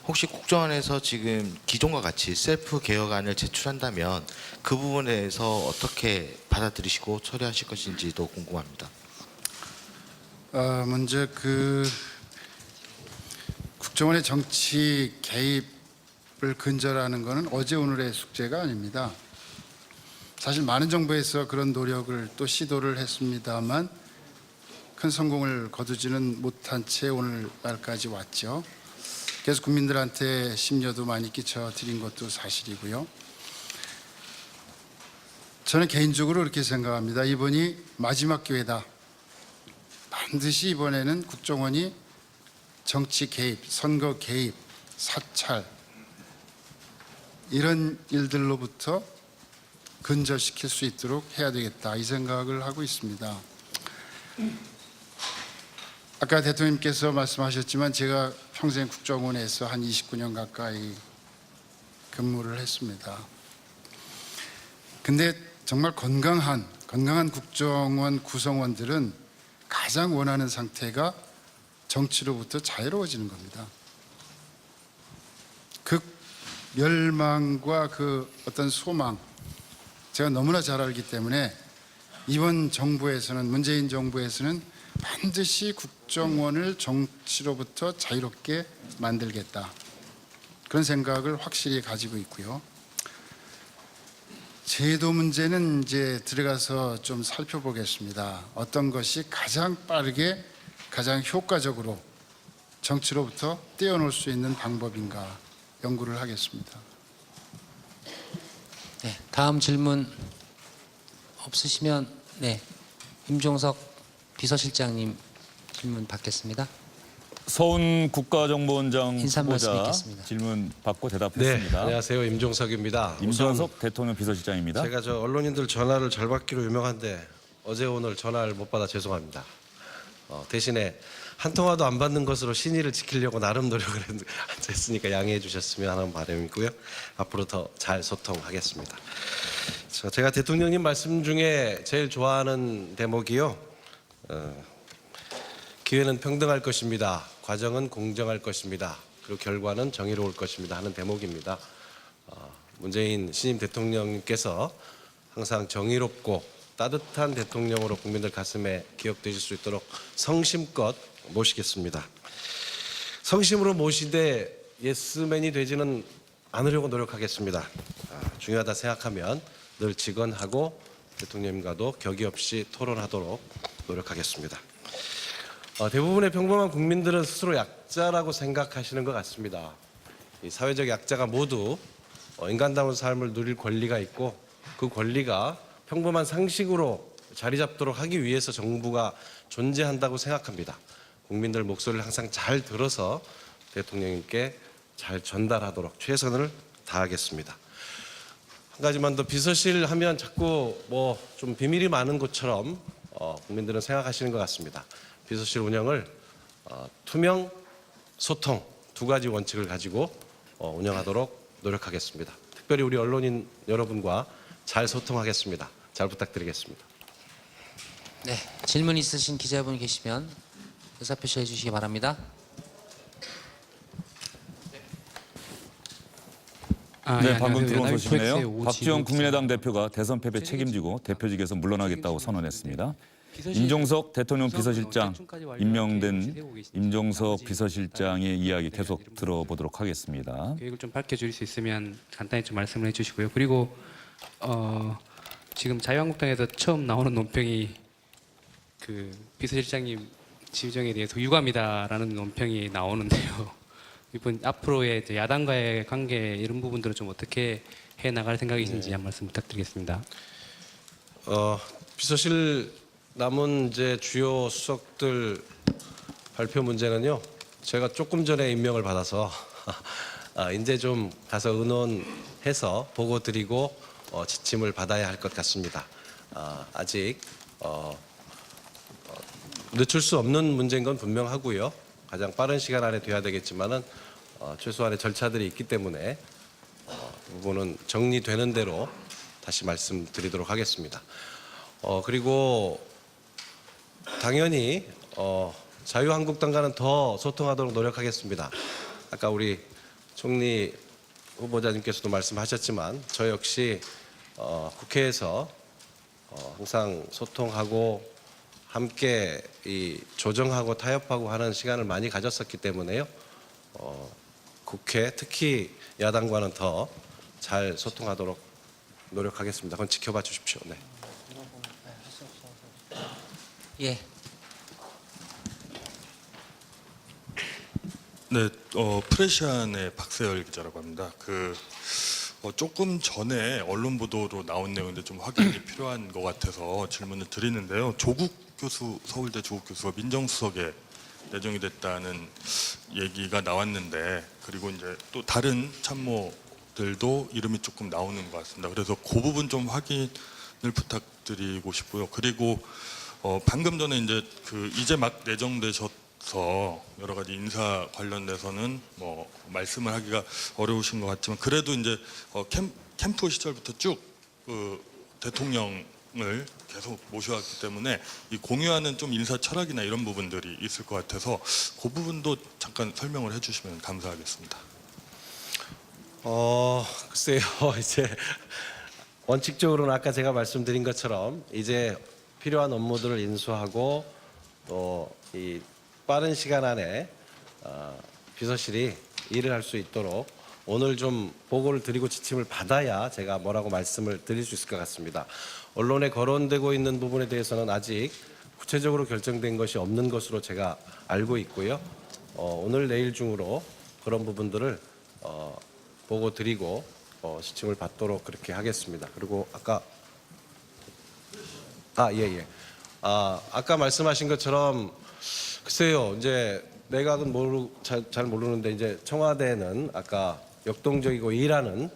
혹시 국정원에서 지금 기존과 같이 셀프 개혁안을 제출한다면 그 부분에 대해서 어떻게 받아들이시고 처리하실 것인지도 궁금합니다. 먼저 국정원의 정치 개입을 근절하는 것은 어제 오늘의 숙제가 아닙니다. 사실 많은 정부에서 그런 노력을 또 시도를 했습니다만 큰 성공을 거두지는 못한 채 오늘날까지 왔죠. 그래서 국민들한테 심려도 많이 끼쳐드린 것도 사실이고요. 저는 개인적으로 그렇게 생각합니다. 이번이 마지막 기회다. 반드시 이번에는 국정원이 정치 개입, 선거 개입, 사찰 이런 일들로부터 근절시킬 수 있도록 해야 되겠다, 이 생각을 하고 있습니다. 아까 대통령님께서 말씀하셨지만 제가 평생 국정원에서 한 29년 가까이 근무를 했습니다. 근데 정말 건강한 국정원 구성원들은 가장 원하는 상태가 정치로부터 자유로워지는 겁니다. 그 멸망과 그 어떤 소망, 제가 너무나 잘 알기 때문에 이번 정부에서는, 문재인 정부에서는 반드시 국정원을 정치로부터 자유롭게 만들겠다, 그런 생각을 확실히 가지고 있고요. 제도 문제는 이제 들어가서 좀 살펴보겠습니다. 어떤 것이 가장 빠르게, 가장 효과적으로 정치로부터 떼어놓을 수 있는 방법인가 연구를 하겠습니다. 네, 다음 질문 없으시면 임종석 비서실장님 질문 받겠습니다. 서훈 국가정보원장 인사 말씀 후보자 있겠습니다. 질문 받고 대답했습니다. 안녕하세요. 임종석입니다. 임종석 대통령 비서실장입니다. 제가 저 언론인들 전화를 잘 받기로 유명한데 어제 오늘 전화를 못 받아 죄송합니다. 대신에 한 통화도 안 받는 것으로 신의를 지키려고 나름 노력을 했으니까 양해해 주셨으면 하는 바람이고요. 앞으로 더 잘 소통하겠습니다. 제가 대통령님 말씀 중에 제일 좋아하는 대목이요. 기회는 평등할 것입니다. 과정은 공정할 것입니다. 그리고 결과는 정의로울 것입니다 하는 대목입니다. 문재인 신임 대통령님께서 항상 정의롭고 따뜻한 대통령으로 국민들 가슴에 기억되실 수 있도록 성심껏 모시겠습니다. 성심으로 모시되 예스맨이 되지는 않으려고 노력하겠습니다. 중요하다 생각하면 늘 직언하고 대통령님과도 격의 없이 토론하도록 노력하겠습니다. 대부분의 평범한 국민들은 스스로 약자라고 생각하시는 것 같습니다. 이 사회적 약자가 모두 인간다운 삶을 누릴 권리가 있고 그 권리가 평범한 상식으로 자리 잡도록 하기 위해서 정부가 존재한다고 생각합니다. 국민들 목소리를 항상 잘 들어서 대통령님께 잘 전달하도록 최선을 다하겠습니다. 한 가지만 더, 비서실 하면 자꾸 뭐 좀 비밀이 많은 것처럼 국민들은 생각하시는 것 같습니다. 비서실 운영을 투명, 소통 두 가지 원칙을 가지고 운영하도록 노력하겠습니다. 특별히 우리 언론인 여러분과 잘 소통하겠습니다. 잘 부탁드리겠습니다. 네, 질문 있으신 기자분 계시면 의사표시해 주시기 바랍니다. 네, 방금 들어온 소식이네요. 박지원 국민의당 대표가 대선 패배 책임지고 대표직에서 물러나겠다고 선언했습니다. 임종석 대통령 비서실장 임명된 임종석 비서실장의 이야기 계속 들어보도록 하겠습니다. 계획을 좀 밝혀줄 수 있으면 간단히 좀 말씀을 해주시고요. 그리고 지금 자유한국당에서 처음 나오는 논평이 그 비서실장님 지정에 대해서 유감이다라는 논평이 나오는데요. 이번 앞으로의 야당과의 관계 이런 부분들은 좀 어떻게 해 나갈 생각이신지 한 말씀 부탁드리겠습니다. 비서실 남은 이제 주요 수석들 발표 문제는요. 제가 조금 전에 임명을 받아서 이제 좀 가서 의논해서 보고 드리고 지침을 받아야 할 것 같습니다. 아직 늦출 수 없는 문제인 건 분명하고요. 가장 빠른 시간 안에 돼야 되겠지만은 최소한의 절차들이 있기 때문에 그 부분은 정리되는 대로 다시 말씀드리도록 하겠습니다. 그리고 당연히 자유한국당과는 더 소통하도록 노력하겠습니다. 아까 우리 총리 후보자님께서도 말씀하셨지만 저 역시 국회에서 항상 소통하고 함께 이 조정하고 타협하고 하는 시간을 많이 가졌었기 때문에요. 국회 특히 야당과는 더 잘 소통하도록 노력하겠습니다. 그건 지켜봐 주십시오. 네. 예. 네, 프레시안의 박세열 기자라고 합니다. 조금 전에 언론 보도로 나온 내용인데 좀 확인이 필요한 것 같아서 질문을 드리는데요. 조국 교수, 서울대 조국 교수가 민정수석에 내정이 됐다는 얘기가 나왔는데, 그리고 이제 또 다른 참모들도 이름이 조금 나오는 것 같습니다. 그래서 그 부분 좀 확인을 부탁드리고 싶고요. 그리고 방금 전에 이제 이제 막 내정되셨 있어서 여러 가지 인사 관련돼서는 뭐 말씀을 하기가 어려우신 것 같지만 그래도 이제 캠프 시절부터 쭉 대통령을 계속 모셔왔기 때문에 이 공유하는 좀 인사 철학이나 이런 부분들이 있을 것 같아서 그 부분도 잠깐 설명을 해주시면 감사하겠습니다. 글쎄요. 이제 원칙적으로는 아까 제가 말씀드린 것처럼 이제 필요한 업무들을 인수하고 또 이 빠른 시간 안에 비서실이 일을 할 수 있도록 오늘 좀 보고를 드리고 지침을 받아야 제가 뭐라고 말씀을 드릴 수 있을 것 같습니다. 언론에 거론되고 있는 부분에 대해서는 아직 구체적으로 결정된 것이 없는 것으로 제가 알고 있고요. 오늘 내일 중으로 그런 부분들을 보고 드리고 지침을 받도록 그렇게 하겠습니다. 그리고 아까 아까 말씀하신 것처럼 글쎄요, 이제 내각은 잘 모르는데 이제 청와대는 아까 역동적이고 일하는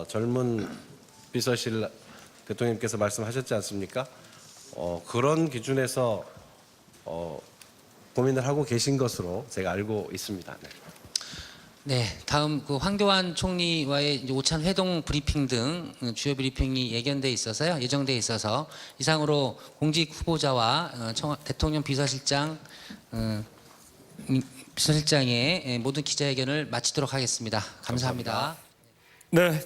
젊은 비서실 대통령님께서 말씀하셨지 않습니까? 그런 기준에서 고민을 하고 계신 것으로 제가 알고 있습니다. 네. 네, 다음 그 황교안 총리와의 이제 오찬 회동 브리핑 등 주요 브리핑이 예정돼 있어서 이상으로 공직 후보자와 대통령 비서실장의 모든 기자회견을 마치도록 하겠습니다. 감사합니다. 네.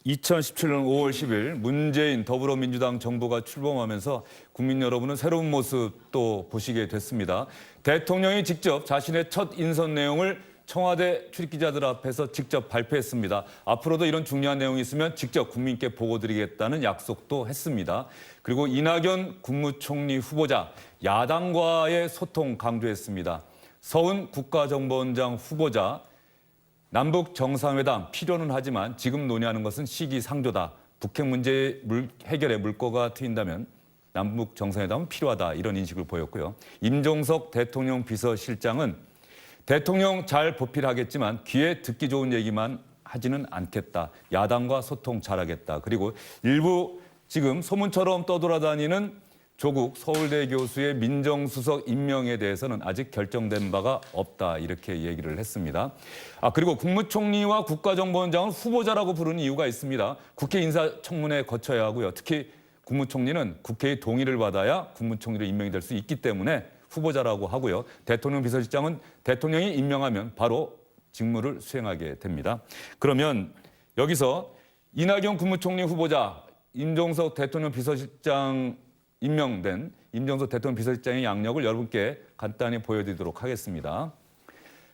2017년 5월 10일 문재인 더불어민주당 정부가 출범하면서 국민 여러분은 새로운 모습 또 보시게 됐습니다. 대통령이 직접 자신의 첫 인선 내용을 청와대 출입기자들 앞에서 직접 발표했습니다. 앞으로도 이런 중요한 내용이 있으면 직접 국민께 보고드리겠다는 약속도 했습니다. 그리고 이낙연 국무총리 후보자 야당과의 소통 강조했습니다. 서훈 국가정보원장 후보자 남북 정상회담 필요는 하지만 지금 논의하는 것은 시기상조다. 북핵 문제 해결에 물꼬가 트인다면 남북 정상회담은 필요하다. 이런 인식을 보였고요. 임종석 대통령 비서실장은 대통령 잘 보필하겠지만 귀에 듣기 좋은 얘기만 하지는 않겠다. 야당과 소통 잘하겠다. 그리고 일부 지금 소문처럼 떠돌아다니는 조국 서울대 교수의 민정수석 임명에 대해서는 아직 결정된 바가 없다. 이렇게 얘기를 했습니다. 그리고 국무총리와 국가정보원장을 후보자라고 부르는 이유가 있습니다. 국회 인사청문회 거쳐야 하고요. 특히 국무총리는 국회의 동의를 받아야 국무총리로 임명이 될 수 있기 때문에 후보자라고 하고요. 대통령 비서실장은 대통령이 임명하면 바로 직무를 수행하게 됩니다. 그러면 여기서 이낙연 국무총리 후보자, 임종석 대통령 비서실장 임명된 임종석 대통령 비서실장의 양력을 여러분께 간단히 보여드리도록 하겠습니다.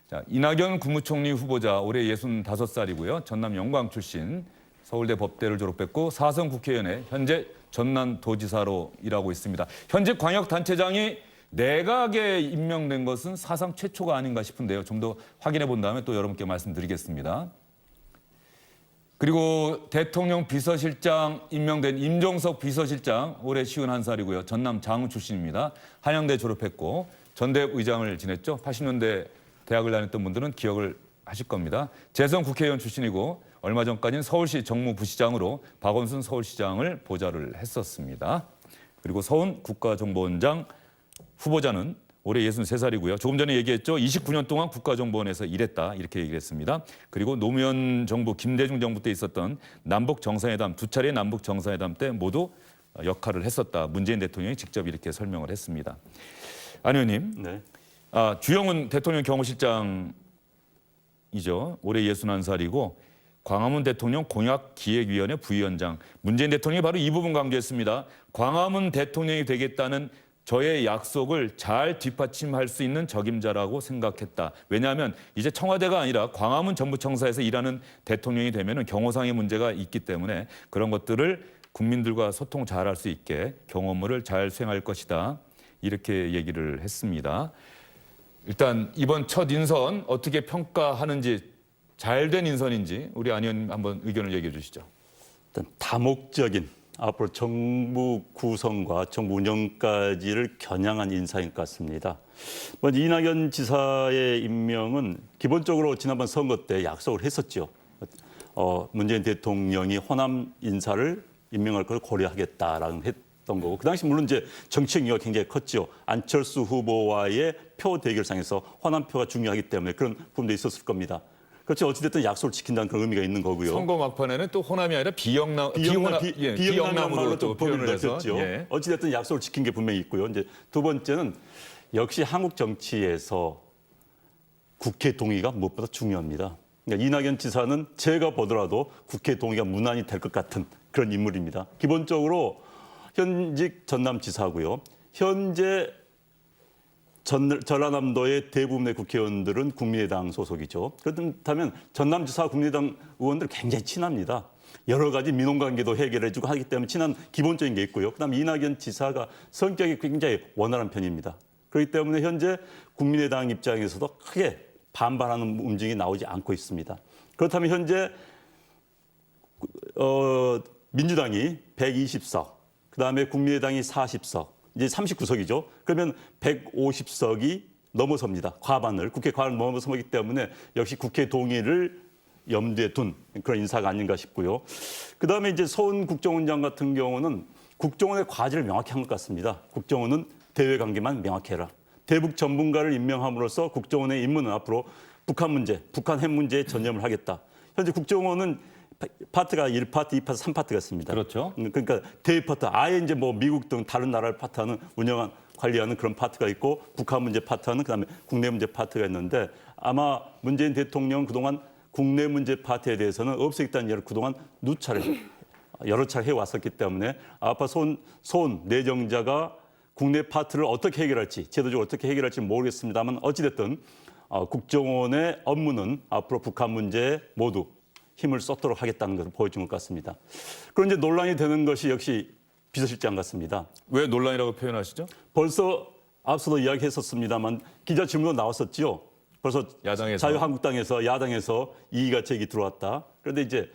자, 이낙연 국무총리 후보자 올해 65살이고요. 전남 영광 출신, 서울대 법대를 졸업했고 4선 국회의원에 현재 전남도지사로 일하고 있습니다. 현직 광역단체장이 내각에 임명된 것은 사상 최초가 아닌가 싶은데요. 좀 더 확인해 본 다음에 또 여러분께 말씀드리겠습니다. 그리고 대통령 비서실장 임명된 임종석 비서실장 올해 51살이고요. 전남 장흥 출신입니다. 한양대 졸업했고 전대협 의장을 지냈죠. 80년대 대학을 다녔던 분들은 기억을 하실 겁니다. 재선 국회의원 출신이고 얼마 전까지는 서울시 정무부시장으로 박원순 서울시장을 보좌를 했었습니다. 그리고 서훈 국가정보원장 후보자는 올해 63살이고요. 조금 전에 얘기했죠. 29년 동안 국가정보원에서 일했다. 이렇게 얘기를 했습니다. 그리고 노무현 정부, 김대중 정부 때 있었던 남북 정상회담, 두 차례 남북 정상회담 때 모두 역할을 했었다. 문재인 대통령이 직접 이렇게 설명을 했습니다. 안 의원님, 네. 주영훈 대통령 경호실장이죠. 올해 61살이고 광화문 대통령 공약기획위원회 부위원장. 문재인 대통령이 바로 이 부분 강조했습니다. 광화문 대통령이 되겠다는 저의 약속을 잘 뒷받침할 수 있는 적임자라고 생각했다. 왜냐하면 이제 청와대가 아니라 광화문 정부청사에서 일하는 대통령이 되면 경호상의 문제가 있기 때문에 그런 것들을 국민들과 소통 잘할 수 있게 경호 업무를 잘 수행할 것이다. 이렇게 얘기를 했습니다. 일단 이번 첫 인선 어떻게 평가하는지, 잘된 인선인지 우리 안 의원님 한번 의견을 얘기해 주시죠. 일단 다목적인 앞으로 정부 구성과 정부 운영까지를 겨냥한 인사인 것 같습니다. 먼저 이낙연 지사의 임명은 기본적으로 지난번 선거 때 약속을 했었죠. 문재인 대통령이 호남 인사를 임명할 걸 고려하겠다라는 있었던 거고 그 당시 물론 이제 정치적 이유가 굉장히 컸죠. 안철수 후보와의 표 대결상에서 호남표가 중요하기 때문에 그런 부분도 있었을 겁니다. 그렇죠. 어찌됐든 약속을 지킨다는 그런 의미가 있는 거고요. 선거 막판에는 또 호남이 아니라 비영남으로 비영남으로 또 표현을 했죠. 예. 어찌됐든 약속을 지킨 게 분명히 있고요. 이제 두 번째는 역시 한국 정치에서 국회 동의가 무엇보다 중요합니다. 그러니까 이낙연 지사는 제가 보더라도 국회 동의가 무난히 될 것 같은 그런 인물입니다. 기본적으로 현직 전남지사고요. 현재 전라남도의 대부분의 국회의원들은 국민의당 소속이죠. 그렇다면 전남지사 국민의당 의원들 굉장히 친합니다. 여러 가지 민원관계도 해결해주고 하기 때문에 친한 기본적인 게 있고요. 그다음에 이낙연 지사가 성격이 굉장히 원활한 편입니다. 그렇기 때문에 현재 국민의당 입장에서도 크게 반발하는 움직임이 나오지 않고 있습니다. 그렇다면 현재 민주당이 120석, 그다음에 국민의당이 40석, 이제 39석이죠. 그러면 150석이 넘어섭니다. 과반을, 국회 과반을 넘어서기 때문에 역시 국회 동의를 염두에 둔 그런 인사가 아닌가 싶고요. 그다음에 이제 서훈 국정원장 같은 경우는 국정원의 과제를 명확히 한 것 같습니다. 국정원은 대외 관계만 명확해라. 대북 전문가를 임명함으로써 국정원의 임무는 앞으로 북한 문제, 북한 핵 문제에 전념을 하겠다. 현재 국정원은 파트가 1파트, 2파트, 3파트가 있습니다. 그렇죠. 그러니까 대파트, 아예 이제 뭐 미국 등 다른 나라를 파트하는 관리하는 그런 파트가 있고 북한 문제 파트하는 그다음에 국내 문제 파트가 있는데 아마 문재인 대통령 그동안 국내 문제 파트에 대해서는 없애겠다는 얘기를 그동안 여러 차례 해왔었기 때문에 아빠 손 내정자가 국내 파트를 어떻게 해결할지 제도적으로 어떻게 해결할지 모르겠습니다만 어찌됐든 국정원의 업무는 앞으로 북한 문제에 모두 힘을 쏟도록 하겠다는 것을 보여준 것 같습니다. 그런데 논란이 되는 것이 역시 비서실장 같습니다. 왜 논란이라고 표현하시죠? 벌써 앞서도 이야기했었습니다만 기자 질문도 나왔었죠. 벌써 야당에서. 자유한국당에서 야당에서 이의가 제기 들어왔다. 그런데 이제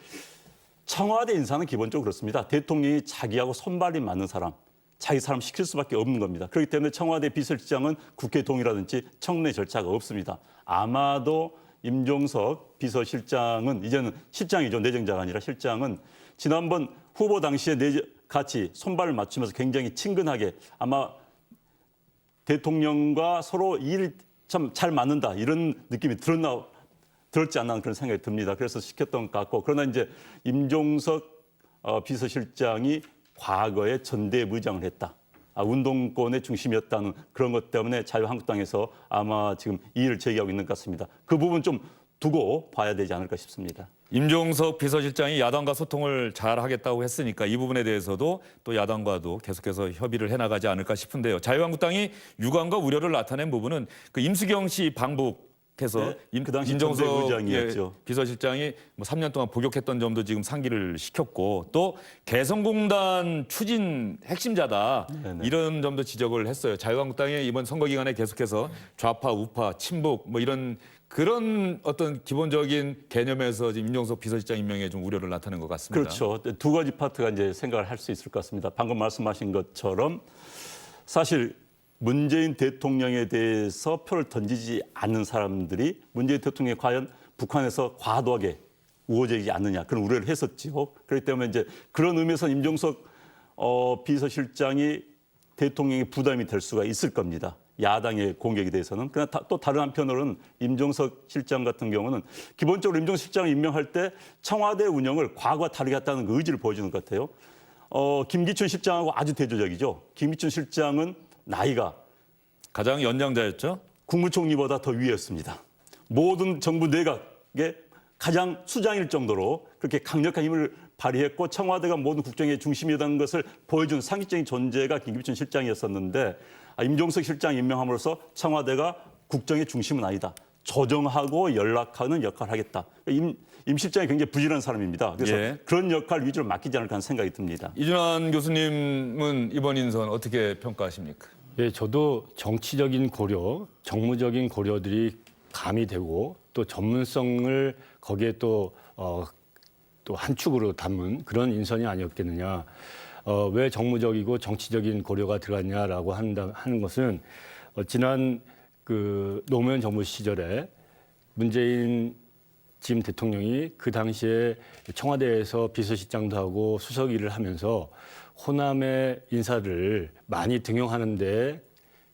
청와대 인사는 기본적으로 그렇습니다. 대통령이 자기하고 손발이 맞는 사람, 자기 사람 시킬 수밖에 없는 겁니다. 그렇기 때문에 청와대 비서실장은 국회 동의라든지 청문회 절차가 없습니다. 아마도 임종석 비서실장은 이제는 실장이죠. 내정자가 아니라 실장은 지난번 후보 당시에 같이 손발을 맞추면서 굉장히 친근하게 아마 대통령과 서로 일 참 잘 맞는다 이런 느낌이 들었지 않나 그런 생각이 듭니다. 그래서 시켰던 것 같고 그러나 이제 임종석 비서실장이 과거에 전대무장을 했다. 운동권의 중심이었다는 그런 것 때문에 자유한국당에서 아마 지금 이의를 제기하고 있는 것 같습니다. 그 부분 좀 두고 봐야 되지 않을까 싶습니다. 임종석 비서실장이 야당과 소통을 잘 하겠다고 했으니까 이 부분에 대해서도 또 야당과도 계속해서 협의를 해나가지 않을까 싶은데요. 자유한국당이 유감과 우려를 나타낸 부분은 그 임수경 씨 방북해서 그 당시 임종석 전대무장이었죠. 비서실장이 뭐 3년 동안 복역했던 점도 지금 상기를 시켰고 또 개성공단 추진 핵심자다 이런 점도 지적을 했어요. 자유한국당이 이번 선거 기간에 계속해서 좌파, 우파, 친북 뭐 이런 그런 어떤 기본적인 개념에서 지금 임종석 비서실장 임명에 좀 우려를 나타낸 것 같습니다. 그렇죠. 두 가지 파트가 이제 생각을 할 수 있을 것 같습니다. 방금 말씀하신 것처럼 사실 문재인 대통령에 대해서 표를 던지지 않는 사람들이 문재인 대통령이 과연 북한에서 과도하게 우호적이지 않느냐 그런 우려를 했었죠. 그렇기 때문에 이제 그런 의미에서 임종석 비서실장이 대통령의 부담이 될 수가 있을 겁니다. 야당의 공격에 대해서는. 그러나 또 다른 한편으로는 임종석 실장 같은 경우는 기본적으로 임종석 실장을 임명할 때 청와대 운영을 과거와 다르게 했다는 그 의지를 보여주는 것 같아요. 김기춘 실장하고 아주 대조적이죠. 김기춘 실장은 나이가 가장 연장자였죠. 국무총리보다 더 위였습니다. 모든 정부 내각의 가장 수장일 정도로 그렇게 강력한 힘을 발휘했고 청와대가 모든 국정의 중심이었다는 것을 보여준 상징적인 존재가 김기춘 실장이었었는데 임종석 실장 임명함으로써 청와대가 국정의 중심은 아니다. 조정하고 연락하는 역할을 하겠다. 임 실장이 굉장히 부지런한 사람입니다. 그래서 그런 역할 위주로 맡기지 않을까 하는 생각이 듭니다. 이준환 교수님은 이번 인선 어떻게 평가하십니까? 예, 저도 정치적인 고려, 정무적인 고려들이 가미되고 또 전문성을 거기에 또 한 축으로 담은 그런 인선이 아니었겠느냐. 왜 정무적이고 정치적인 고려가 들어갔냐라고 하는 것은 지난 그 노무현 정부 시절에 문재인 지금 대통령이 그 당시에 청와대에서 비서실장도 하고 수석 일을 하면서 호남의 인사를 많이 등용하는데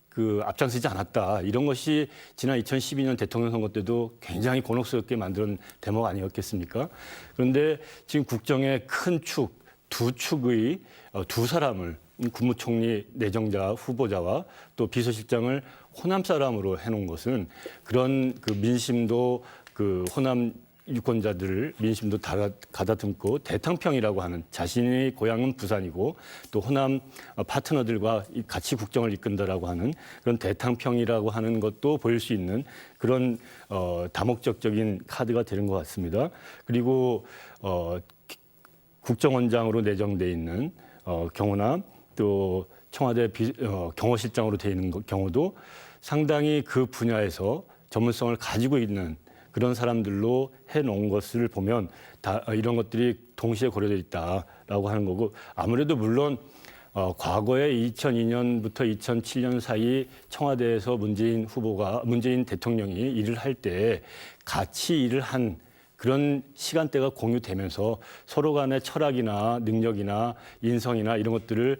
그 앞장서지 않았다. 이런 것이 지난 2012년 대통령 선거 때도 굉장히 곤혹스럽게 만든 대목 아니었겠습니까? 그런데 지금 국정의 큰 축, 두 축의 두 사람을 국무총리 내정자 후보자와 또 비서실장을 호남 사람으로 해놓은 것은 그런 그 민심도 그 호남 유권자들 민심도 가다듬고 대탕평이라고 하는 자신의 고향은 부산이고 또 호남 파트너들과 같이 국정을 이끈다라고 하는 그런 대탕평이라고 하는 것도 보일 수 있는 그런 다목적적인 카드가 되는 것 같습니다. 그리고 국정원장으로 내정돼 있는 경호남 또 청와대 경호실장으로 돼 있는 경우도 상당히 그 분야에서 전문성을 가지고 있는 그런 사람들로 해놓은 것을 보면 다 이런 것들이 동시에 고려되어 있다라고 하는 거고 아무래도 물론 과거에 2002년부터 2007년 사이 청와대에서 문재인 대통령이 일을 할 때 같이 일을 한 그런 시간대가 공유되면서 서로 간의 철학이나 능력이나 인성이나 이런 것들을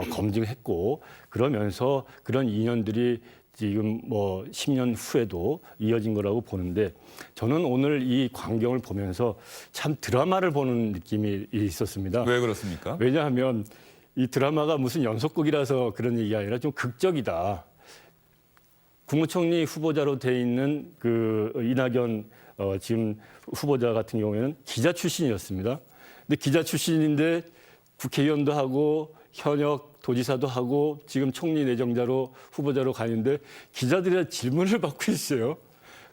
검증했고 그러면서 그런 인연들이 지금 뭐 10년 후에도 이어진 거라고 보는데 저는 오늘 이 광경을 보면서 참 드라마를 보는 느낌이 있었습니다. 왜 그렇습니까? 왜냐하면 이 드라마가 무슨 연속극이라서 그런 얘기가 아니라 좀 극적이다. 국무총리 후보자로 돼 있는 그 이낙연 지금 후보자 같은 경우에는 기자 출신이었습니다. 근데 기자 출신인데 국회의원도 하고 현역 도지사도 하고 지금 총리 내정자로 후보자로 가는데 기자들의 질문을 받고 있어요.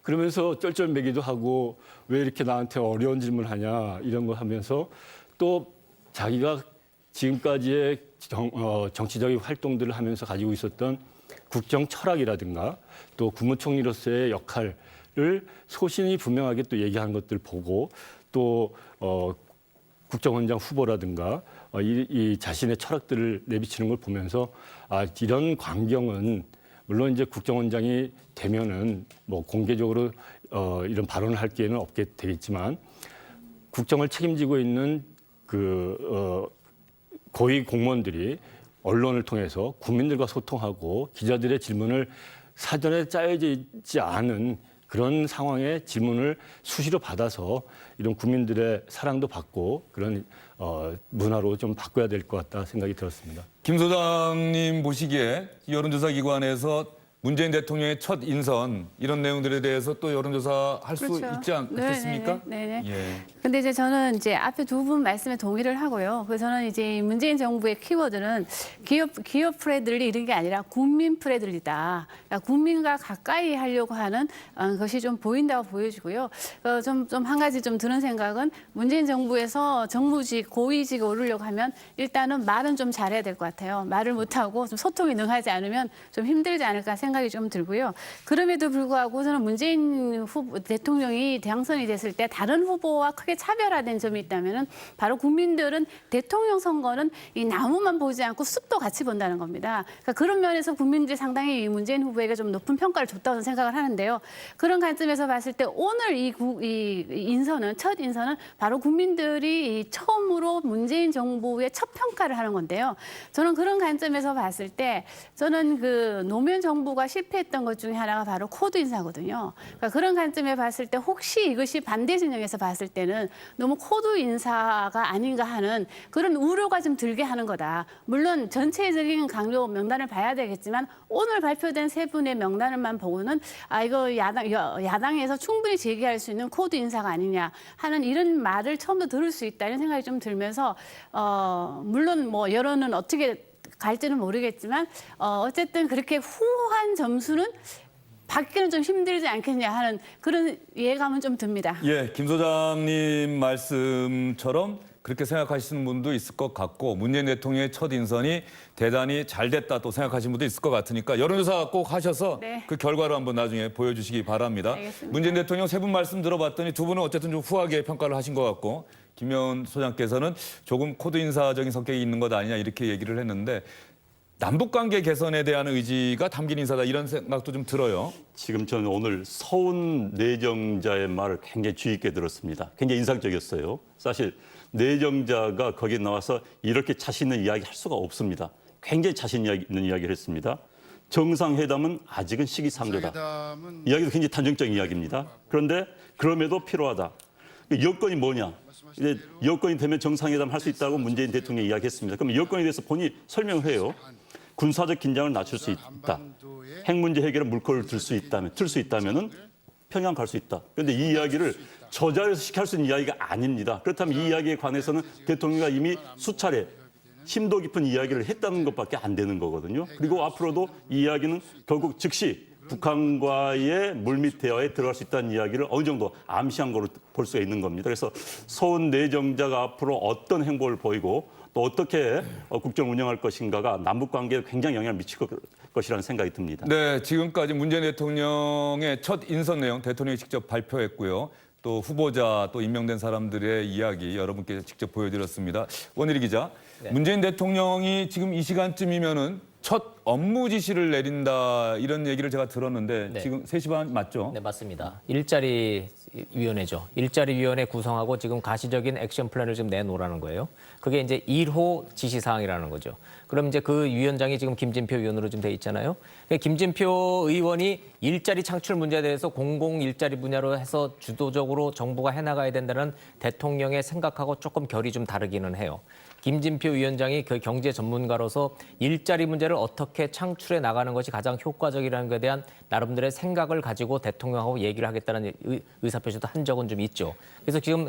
그러면서 쩔쩔매기도 하고 왜 이렇게 나한테 어려운 질문을 하냐 이런 거 하면서 또 자기가 지금까지의 정치적인 활동들을 하면서 가지고 있었던 국정 철학이라든가 또 국무총리로서의 역할을 소신이 분명하게 또 얘기하는 것들 보고 또 국정원장 후보라든가 이 자신의 철학들을 내비치는 걸 보면서 이런 광경은 물론 이제 국정원장이 되면은 뭐 공개적으로 이런 발언을 할 기회는 없게 되겠지만 국정을 책임지고 있는 그 고위 공무원들이 언론을 통해서 국민들과 소통하고 기자들의 질문을 사전에 짜여지지 않은 그런 상황에 질문을 수시로 받아서 이런 국민들의 사랑도 받고 그런 문화로 좀 바꿔야 될 것 같다 생각이 들었습니다. 김 소장님 보시기에 여론조사 기관에서 문재인 대통령의 첫 인선 이런 내용들에 대해서 또 여론조사 할 수 그렇죠. 있지 않겠습니까? 네네. 예. 근데 이제 저는 이제 앞에 두 분 말씀에 동의를 하고요. 그래서 저는 이제 문재인 정부의 키워드는 기업 프레들리 이런 게 아니라 국민 프레들리다. 그러니까 국민과 가까이 하려고 하는 것이 좀 보인다고 보여지고요. 좀 한 가지 좀 드는 생각은 문재인 정부에서 정무직, 고위직에 오르려고 하면 일단은 말은 좀 잘해야 될 것 같아요. 말을 못하고 좀 소통이 능하지 않으면 좀 힘들지 않을까 생각이 좀 들고요. 그럼에도 불구하고 저는 문재인 대통령이 당선이 됐을 때 다른 후보와 크게 차별화된 점이 있다면은 바로 국민들은 대통령 선거는 이 나무만 보지 않고 숲도 같이 본다는 겁니다. 그러니까 그런 면에서 국민들이 상당히 이 문재인 후보에게 좀 높은 평가를 줬다고 생각을 하는데요. 그런 관점에서 봤을 때 오늘 이 인선은 첫 인선은 바로 국민들이 처음으로 문재인 정부의 첫 평가를 하는 건데요. 저는 그런 관점에서 봤을 때 저는 그 노무현 정부가 실패했던 것 중에 하나가 바로 코드 인사거든요. 그러니까 그런 관점에 봤을 때 혹시 이것이 반대 진영에서 봤을 때는 너무 코드 인사가 아닌가 하는 그런 우려가 좀 들게 하는 거다. 물론 전체적인 강요 명단을 봐야 되겠지만 오늘 발표된 세 분의 명단을만 보고는 이거 야당에서 충분히 제기할 수 있는 코드 인사가 아니냐 하는 이런 말을 처음부터 들을 수 있다 이런 생각이 좀 들면서 물론 뭐 여론은 어떻게 갈지는 모르겠지만 어쨌든 그렇게 후한 점수는 받기는 좀 힘들지 않겠냐 하는 그런 예감은 좀 듭니다. 예, 김 소장님 말씀처럼 그렇게 생각하시는 분도 있을 것 같고 문재인 대통령의 첫 인선이 대단히 잘 됐다 또 생각하시는 분도 있을 것 같으니까 여론조사 꼭 하셔서 네. 그 결과를 한번 나중에 보여주시기 바랍니다. 알겠습니다. 문재인 대통령 세 분 말씀 들어봤더니 두 분은 어쨌든 좀 후하게 평가를 하신 것 같고 김명훈 소장께서는 조금 코드 인사적인 성격이 있는 것 아니냐 이렇게 얘기를 했는데 남북관계 개선에 대한 의지가 담긴 인사다 이런 생각도 좀 들어요. 지금 저는 오늘 서훈 내정자의 말을 굉장히 주의 깊게 들었습니다. 굉장히 인상적이었어요. 사실 내정자가 거기에 나와서 이렇게 자신 있는 이야기 할 수가 없습니다. 굉장히 자신 있는 이야기를 했습니다. 정상회담은 아직은 시기상조다. 정상회담은 이야기도 굉장히 단정적인 이야기입니다. 그런데 그럼에도 필요하다. 여건이 뭐냐? 이제 여건이 되면 정상회담 할 수 있다고 문재인 대통령이 이야기했습니다. 그럼 여건에 대해서 본인이 설명을 해요. 군사적 긴장을 낮출 수 있다. 핵 문제 해결에 물꼬를 틀 수 있다면은 평양 갈 수 있다. 그런데 이 이야기를 저 자리에서 할 수 있는 이야기가 아닙니다. 그렇다면 이 이야기에 관해서는 대통령이 이미 수차례 심도 깊은 이야기를 했다는 것밖에 안 되는 거거든요. 그리고 앞으로도 이 이야기는 결국 즉시 북한과의 물밑 대화에 들어갈 수 있다는 이야기를 어느 정도 암시한 거로 볼 수가 있는 겁니다. 그래서 서훈 내정자가 앞으로 어떤 행보를 보이고 또 어떻게 국정을 운영할 것인가가 남북관계에 굉장히 영향을 미칠 것이라는 생각이 듭니다. 네, 지금까지 문재인 대통령의 첫 인선 내용 대통령이 직접 발표했고요. 또 후보자 또 임명된 사람들의 이야기 여러분께 직접 보여드렸습니다. 원일이 기자, 문재인 대통령이 지금 이 시간쯤이면은 첫 업무 지시를 내린다 이런 얘기를 제가 들었는데 지금 3시 반 맞죠? 네, 맞습니다. 일자리 위원회죠. 일자리 위원회 구성하고 지금 가시적인 액션 플랜을 지금 내놓으라는 거예요. 그게 이제 1호 지시 사항이라는 거죠. 그럼 이제 그 위원장이 지금 김진표 의원으로 좀 돼 있잖아요. 김진표 의원이 일자리 창출 문제에 대해서 공공 일자리 분야로 해서 주도적으로 정부가 해나가야 된다는 대통령의 생각하고 조금 결이 좀 다르기는 해요. 김진표 위원장이 그 경제 전문가로서 일자리 문제를 어떻게 창출해 나가는 것이 가장 효과적이라는 것에 대한 나름대로의 생각을 가지고 대통령하고 얘기를 하겠다는 의사표시도 한 적은 좀 있죠. 그래서 지금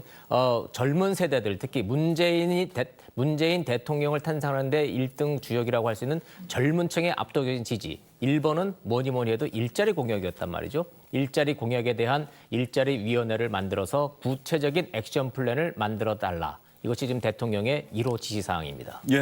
젊은 세대들, 특히 문재인 대통령을 탄생하는데 1등 주역이라고 할 수 있는 젊은 층의 압도적인 지지. 1번은 뭐니 해도 일자리 공약이었단 말이죠. 일자리 공약에 대한 일자리 위원회를 만들어서 구체적인 액션 플랜을 만들어 달라. 이것이 지금 대통령의 1호 지시사항입니다. 예.